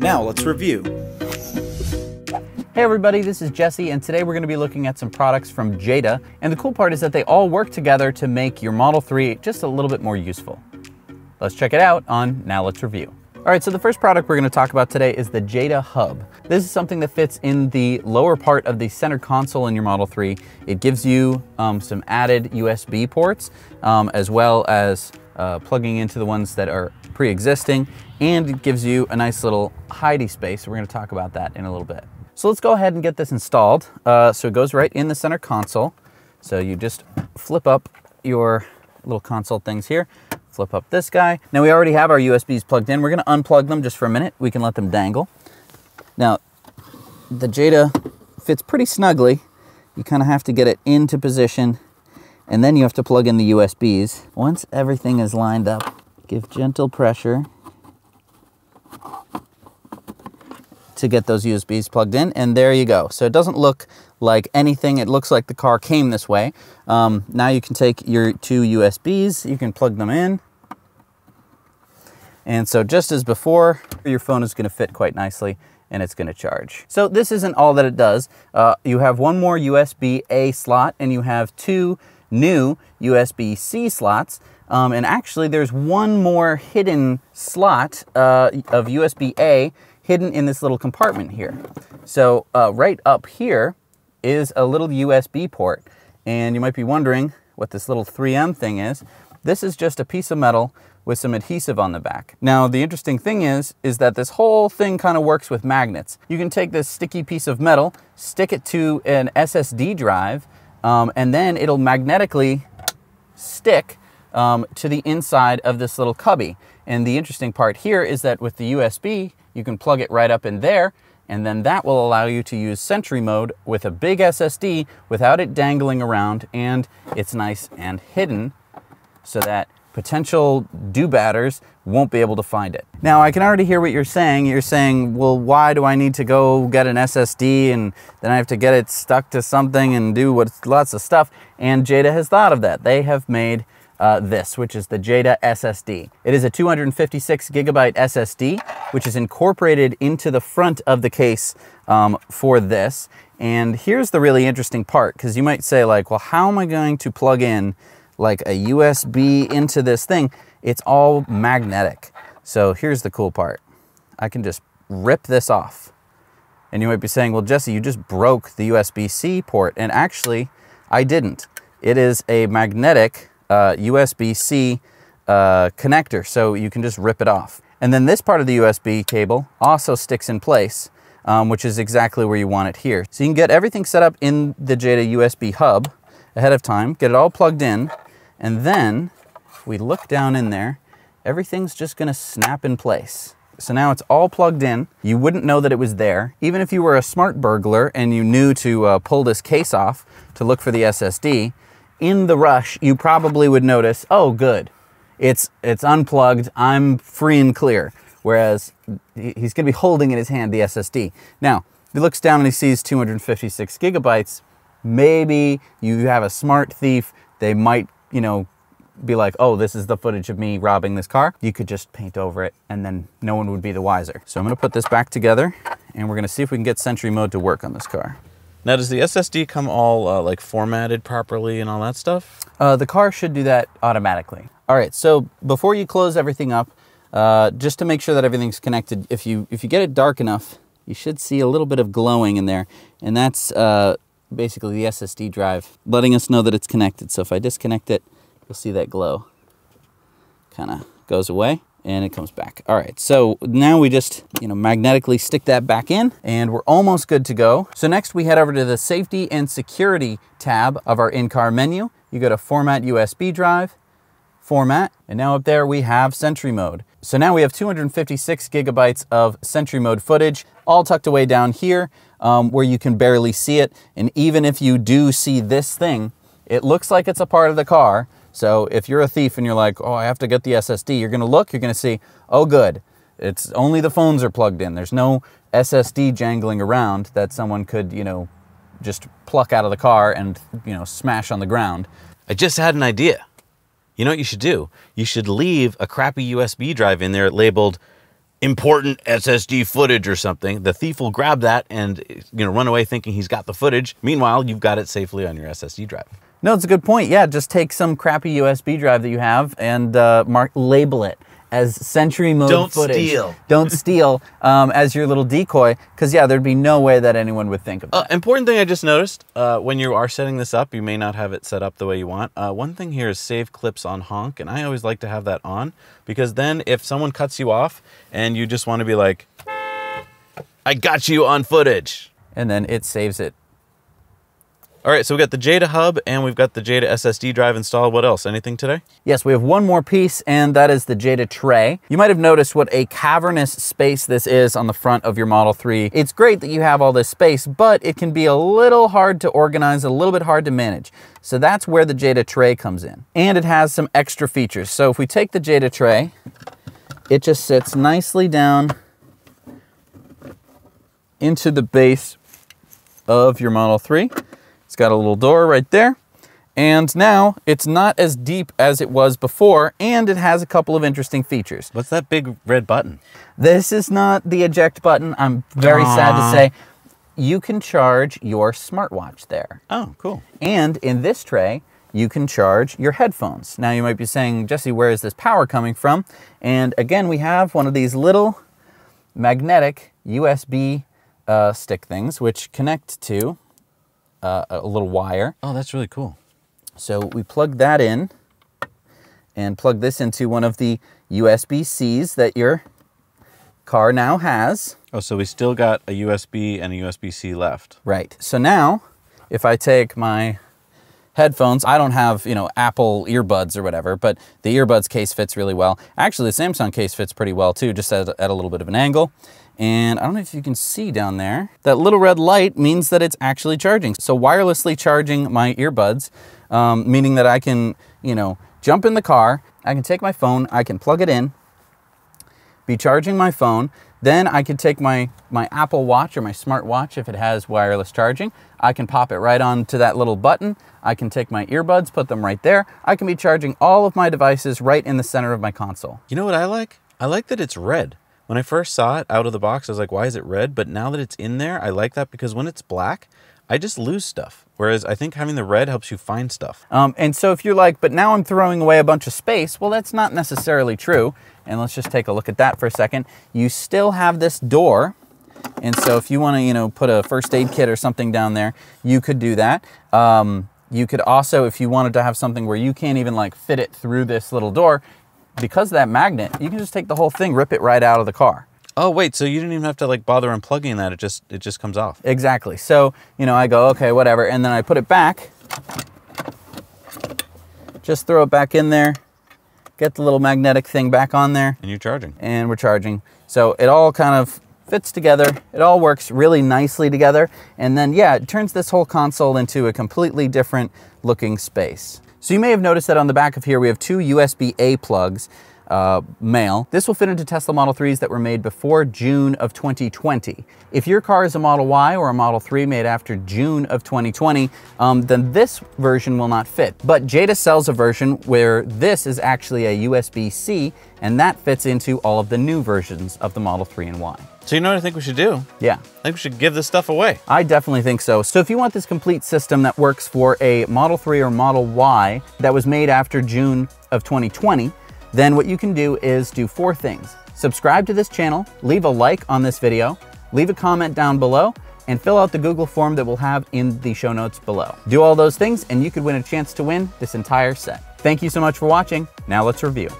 Now let's review. Hey everybody, this is Jesse, and today we're going to be looking at some products from Jeda. And the cool part is that they all work together to make your Model 3 just a little bit more useful. Let's check it out on Now Let's Review. All right, so the first product we're going to talk about today is the Jeda Hub. This is something that fits in the lower part of the center console in your Model 3. It gives you some added USB ports, as well as plugging into the ones that are pre-existing, and it gives you a nice little hidey space. We're going to talk about that in a little bit. So let's go ahead and get this installed. So it goes right in the center console. So you just flip up your little console things here, flip up this guy. Now we already have our USBs plugged in. We're going to unplug them just for a minute. We can let them dangle. Now the Jeda fits pretty snugly. You kind of have to get it into position, and then you have to plug in the USBs. Once everything is lined up, give gentle pressure to get those USBs plugged in, and there you go. So it doesn't look like anything. It looks like the car came this way. Now you can take your two USBs, you can plug them in. And so just as before, your phone is gonna fit quite nicely and it's gonna charge. So this isn't all that it does. You have one more USB-A slot and you have two new USB-C slots. And actually there's one more hidden slot of USB-A hidden in this little compartment here. So right up here is a little USB port. And you might be wondering what this little 3M thing is. This is just a piece of metal with some adhesive on the back. Now the interesting thing is that this whole thing kind of works with magnets. You can take this sticky piece of metal, stick it to an SSD drive, and then it'll magnetically stick to the inside of this little cubby. And the interesting part here is that with the USB, you can plug it right up in there, and then that will allow you to use Sentry mode with a big SSD without it dangling around, and it's nice and hidden so that potential do-badders won't be able to find it. Now, I can already hear what you're saying. You're saying, well, why do I need to go get an SSD and then I have to get it stuck to something and do lots of stuff? And Jeda has thought of that. They have made this, which is the Jada SSD. It is a 256 gigabyte SSD, which is incorporated into the front of the case for this. And here's the really interesting part, because you might say like, well, how am I going to plug in like a USB into this thing? It's all magnetic. So here's the cool part. I can just rip this off. And you might be saying, well, Jesse, you just broke the USB-C port. And actually, I didn't. It is a magnetic USB-C connector, so you can just rip it off. And then this part of the USB cable also sticks in place, which is exactly where you want it here. So you can get everything set up in the Jeda USB hub ahead of time, get it all plugged in, and then if we look down in there, everything's just gonna snap in place. So now it's all plugged in. You wouldn't know that it was there. Even if you were a smart burglar and you knew to pull this case off to look for the SSD, in the rush, you probably would notice, oh, good, it's unplugged, I'm free and clear. Whereas he's gonna be holding in his hand the SSD. Now, if he looks down and he sees 256 gigabytes, maybe you have a smart thief, they might, you know, be like, oh, this is the footage of me robbing this car. You could just paint over it and then no one would be the wiser. So I'm gonna put this back together and we're gonna see if we can get Sentry mode to work on this car. Now, does the SSD come all like formatted properly and all that stuff? The car should do that automatically. All right, so before you close everything up, just to make sure that everything's connected, if you get it dark enough, you should see a little bit of glowing in there. And that's basically the SSD drive letting us know that it's connected. So if I disconnect it, you'll see that glow kind of goes away and it comes back. All right, so now we just, magnetically stick that back in and we're almost good to go. So next we head over to the safety and security tab of our in-car menu. You go to Format USB drive, Format, and now up there we have Sentry mode. So now we have 256 gigabytes of Sentry mode footage, all tucked away down here where you can barely see it. And even if you do see this thing, it looks like it's a part of the car. So if you're a thief and you're like, oh, I have to get the SSD, you're gonna look, you're gonna see, oh good, it's only the phones are plugged in. There's no SSD jangling around that someone could, just pluck out of the car and, smash on the ground. I just had an idea. You know what you should do? You should leave a crappy USB drive in there labeled important SSD footage or something, the thief will grab that and run away thinking he's got the footage. Meanwhile, you've got it safely on your SSD drive. No, it's a good point. Yeah, just take some crappy USB drive that you have and label it as Sentry mode footage. Don't steal. Don't steal as your little decoy, because yeah, there'd be no way that anyone would think of that. Important thing I just noticed, when you are setting this up, you may not have it set up the way you want. One thing here is save clips on honk, and I always like to have that on, because then if someone cuts you off and you just want to be like, I got you on footage. And then it saves it. All right, so we've got the Jeda hub and we've got the Jada SSD drive installed. What else? Anything today? Yes, we have one more piece, and that is the Jeda Tray. You might have noticed what a cavernous space this is on the front of your Model 3. It's great that you have all this space, but it can be a little hard to organize, a little bit hard to manage. So that's where the Jeda Tray comes in. And it has some extra features. So if we take the Jeda Tray, it just sits nicely down into the base of your Model 3. It's got a little door right there, and now it's not as deep as it was before, and it has a couple of interesting features. What's that big red button? This is not the eject button. I'm very sad to say. You can charge your smartwatch there. Oh, cool. And in this tray, you can charge your headphones. Now you might be saying, Jesse, where is this power coming from? And again, we have one of these little magnetic USB stick things, which connect to a little wire. Oh, that's really cool. So we plug that in and plug this into one of the USB-Cs that your car now has. Oh, so we still got a USB and a USB-C left. Right. So now, if I take my headphones, I don't have, Apple earbuds or whatever, but the earbuds case fits really well. Actually, the Samsung case fits pretty well too, just at a little bit of an angle. And I don't know if you can see down there, that little red light means that it's actually charging. So wirelessly charging my earbuds, meaning that I can, jump in the car, I can take my phone, I can plug it in, be charging my phone, then I can take my Apple Watch or my smartwatch if it has wireless charging. I can pop it right onto that little button. I can take my earbuds, put them right there. I can be charging all of my devices right in the center of my console. You know what I like? I like that it's red. When I first saw it out of the box, I was like, why is it red? But now that it's in there, I like that, because when it's black, I just lose stuff. Whereas I think having the red helps you find stuff. And so if you're like, but now I'm throwing away a bunch of space, well, that's not necessarily true. And let's just take a look at that for a second. You still have this door. And so if you want to, put a first aid kit or something down there, you could do that. You could also, if you wanted to have something where you can't even fit it through this little door, because of that magnet, you can just take the whole thing, rip it right out of the car. Oh, wait, so you didn't even have to bother unplugging that, it just comes off. Exactly. So, I go, okay, whatever, and then I put it back. Just throw it back in there, get the little magnetic thing back on there. And you're charging. And we're charging. So it all kind of fits together. It all works really nicely together. And then, yeah, it turns this whole console into a completely different looking space. So you may have noticed that on the back of here, we have two USB-A plugs, male. This will fit into Tesla Model 3s that were made before June of 2020. If your car is a Model Y or a Model 3 made after June of 2020, then this version will not fit. But Jeda sells a version where this is actually a USB-C, and that fits into all of the new versions of the Model 3 and Y. So you know what I think we should do? Yeah. I think we should give this stuff away. I definitely think so. So if you want this complete system that works for a Model 3 or Model Y that was made after June of 2020, then what you can do is do 4 things. Subscribe to this channel, leave a like on this video, leave a comment down below, and fill out the Google form that we'll have in the show notes below. Do all those things and you could win a chance to win this entire set. Thank you so much for watching. Now let's review.